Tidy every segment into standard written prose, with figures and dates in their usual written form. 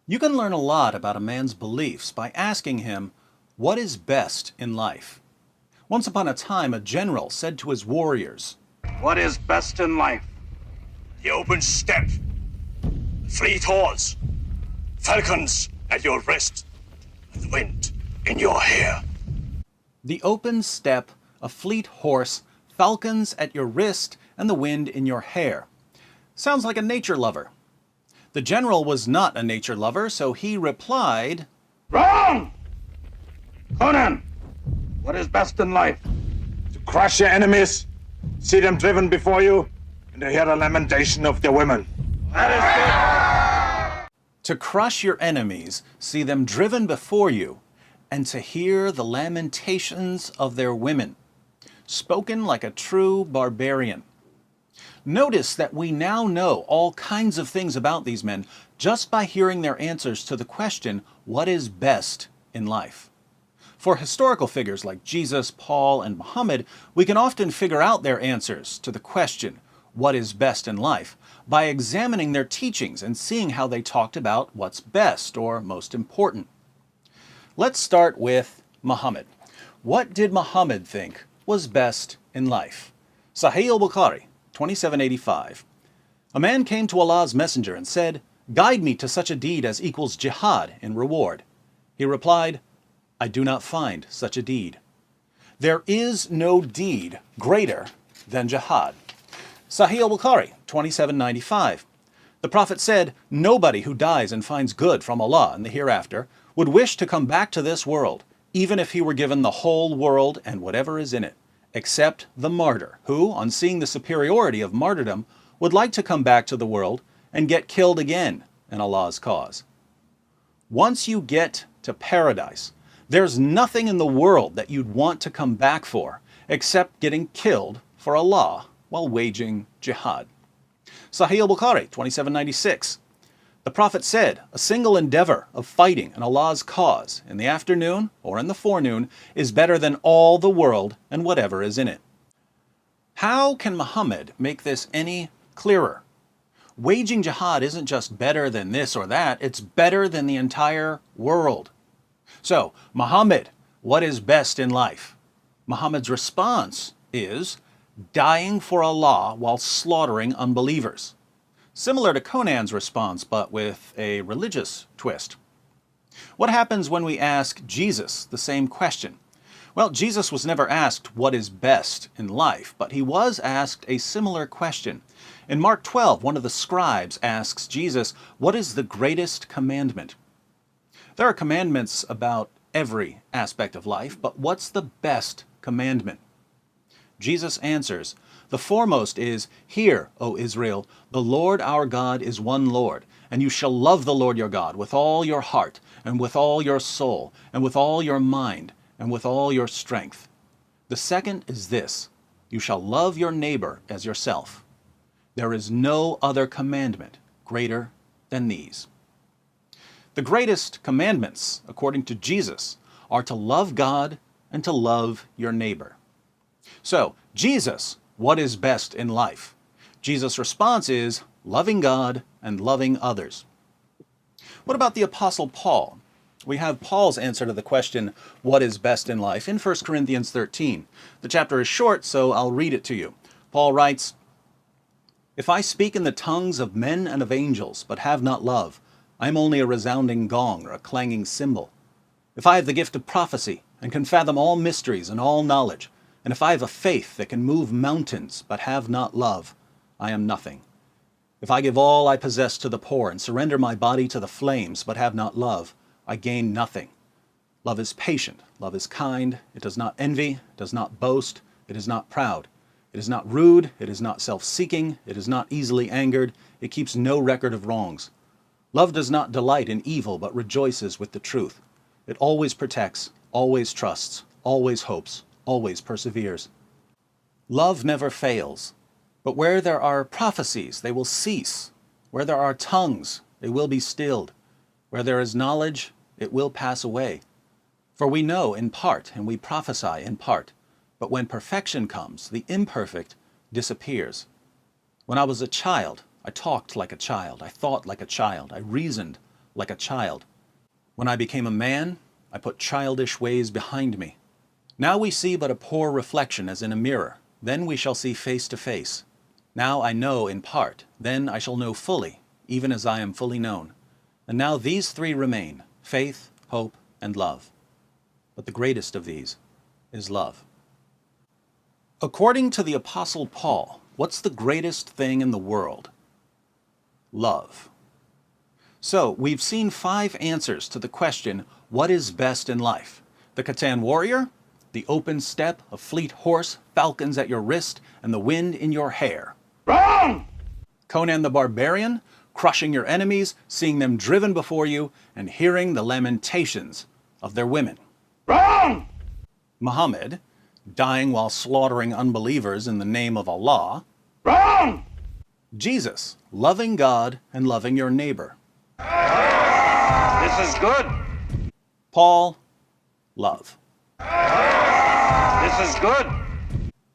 You can learn a lot about a man's beliefs by asking him, what is best in life? Once upon a time, a general said to his warriors, What is best in life? The open steppe, the fleet horse, falcons at your wrist, and the wind in your hair. the open steppe, a fleet horse, falcons at your wrist, and the wind in your hair. Sounds like a nature lover. The general was not a nature lover, so he replied, Wrong! Conan, what is best in life? To crush your enemies, see them driven before you, and to hear the lamentation of their women. That to crush your enemies, see them driven before you, and to hear the lamentations of their women. Spoken like a true barbarian. Notice that we now know all kinds of things about these men just by hearing their answers to the question, what is best in life? For historical figures like Jesus, Paul, and Muhammad, we can often figure out their answers to the question, what is best in life, by examining their teachings and seeing how they talked about what's best or most important. Let's start with Muhammad. What did Muhammad think was best in life? Sahih al-Bukhari, 2785. A man came to Allah's messenger and said, "Guide me to such a deed as equals jihad in reward." He replied, "I do not find such a deed." There is no deed greater than jihad. Sahih al-Bukhari, 2795. The Prophet said, "Nobody who dies and finds good from Allah in the hereafter would wish to come back to this world, even if he were given the whole world and whatever is in it, except the martyr, who, on seeing the superiority of martyrdom, would like to come back to the world and get killed again in Allah's cause." Once you get to paradise, there's nothing in the world that you'd want to come back for except getting killed for Allah while waging jihad. Sahih al-Bukhari, 2796. The Prophet said, "A single endeavor of fighting in Allah's cause in the afternoon or in the forenoon is better than all the world and whatever is in it." How can Muhammad make this any clearer? Waging jihad isn't just better than this or that, it's better than the entire world. So, Muhammad, what is best in life? Muhammad's response is dying for Allah while slaughtering unbelievers. Similar to Conan's response, but with a religious twist. What happens when we ask Jesus the same question? Well, Jesus was never asked what is best in life, but he was asked a similar question. In Mark 12, one of the scribes asks Jesus, "What is the greatest commandment?" There are commandments about every aspect of life, but what's the best commandment? Jesus answers, "The foremost is, Hear, O Israel, the Lord our God is one Lord, and you shall love the Lord your God with all your heart, and with all your soul, and with all your mind, and with all your strength. The second is this, you shall love your neighbor as yourself. There is no other commandment greater than these." The greatest commandments, according to Jesus, are to love God and to love your neighbor. So, Jesus, what is best in life? Jesus' response is loving God and loving others. What about the Apostle Paul? We have Paul's answer to the question, what is best in life, in 1 Corinthians 13. The chapter is short, so I'll read it to you. Paul writes, "If I speak in the tongues of men and of angels, but have not love, I am only a resounding gong or a clanging cymbal. If I have the gift of prophecy, and can fathom all mysteries and all knowledge, and if I have a faith that can move mountains, but have not love, I am nothing. If I give all I possess to the poor, and surrender my body to the flames, but have not love, I gain nothing. Love is patient, love is kind, it does not envy, it does not boast, it is not proud. It is not rude, it is not self-seeking, it is not easily angered, it keeps no record of wrongs. Love does not delight in evil, but rejoices with the truth. It always protects, always trusts, always hopes, always perseveres. Love never fails, but where there are prophecies, they will cease. Where there are tongues, they will be stilled. Where there is knowledge, it will pass away. For we know in part, and we prophesy in part. But when perfection comes, the imperfect disappears. When I was a child, I talked like a child, I thought like a child, I reasoned like a child. When I became a man, I put childish ways behind me. Now we see but a poor reflection as in a mirror. Then we shall see face to face. Now I know in part, then I shall know fully, even as I am fully known. And now these three remain, faith, hope, and love. But the greatest of these is love. According to the Apostle Paul, what's the greatest thing in the world? Love. So, we've seen 5 answers to the question, what is best in life? The Catan warrior, the open steppe, a fleet horse, falcons at your wrist, and the wind in your hair. Wrong! Conan the barbarian, crushing your enemies, seeing them driven before you, and hearing the lamentations of their women. Wrong! Muhammad, dying while slaughtering unbelievers in the name of Allah. Wrong! Jesus, loving God and loving your neighbor. This is good. Paul, love. This is good.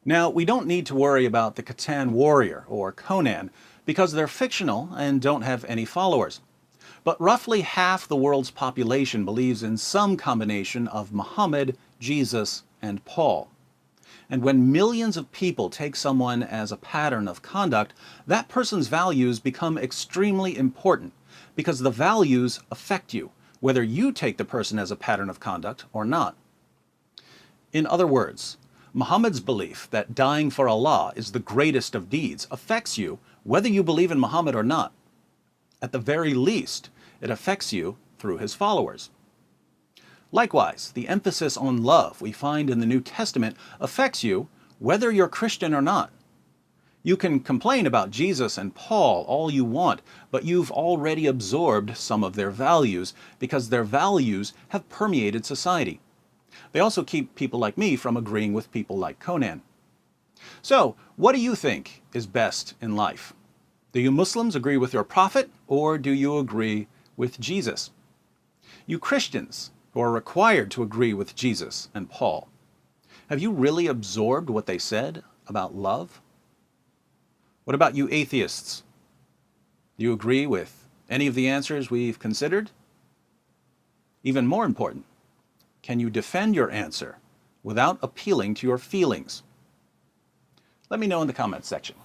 Now, we don't need to worry about the Catan warrior or Conan because they're fictional and don't have any followers. But roughly half the world's population believes in some combination of Muhammad, Jesus, and Paul. And when millions of people take someone as a pattern of conduct, that person's values become extremely important because the values affect you, whether you take the person as a pattern of conduct or not. In other words, Muhammad's belief that dying for Allah is the greatest of deeds affects you whether you believe in Muhammad or not. At the very least, it affects you through his followers. Likewise, the emphasis on love we find in the New Testament affects you whether you're Christian or not. You can complain about Jesus and Paul all you want, but you've already absorbed some of their values because their values have permeated society. They also keep people like me from agreeing with people like Conan. So, what do you think is best in life? Do you Muslims agree with your prophet, or do you agree with Jesus? You Christians, who are required to agree with Jesus and Paul, have you really absorbed what they said about love? What about you atheists? Do you agree with any of the answers we've considered? Even more important, can you defend your answer without appealing to your feelings? Let me know in the comments section.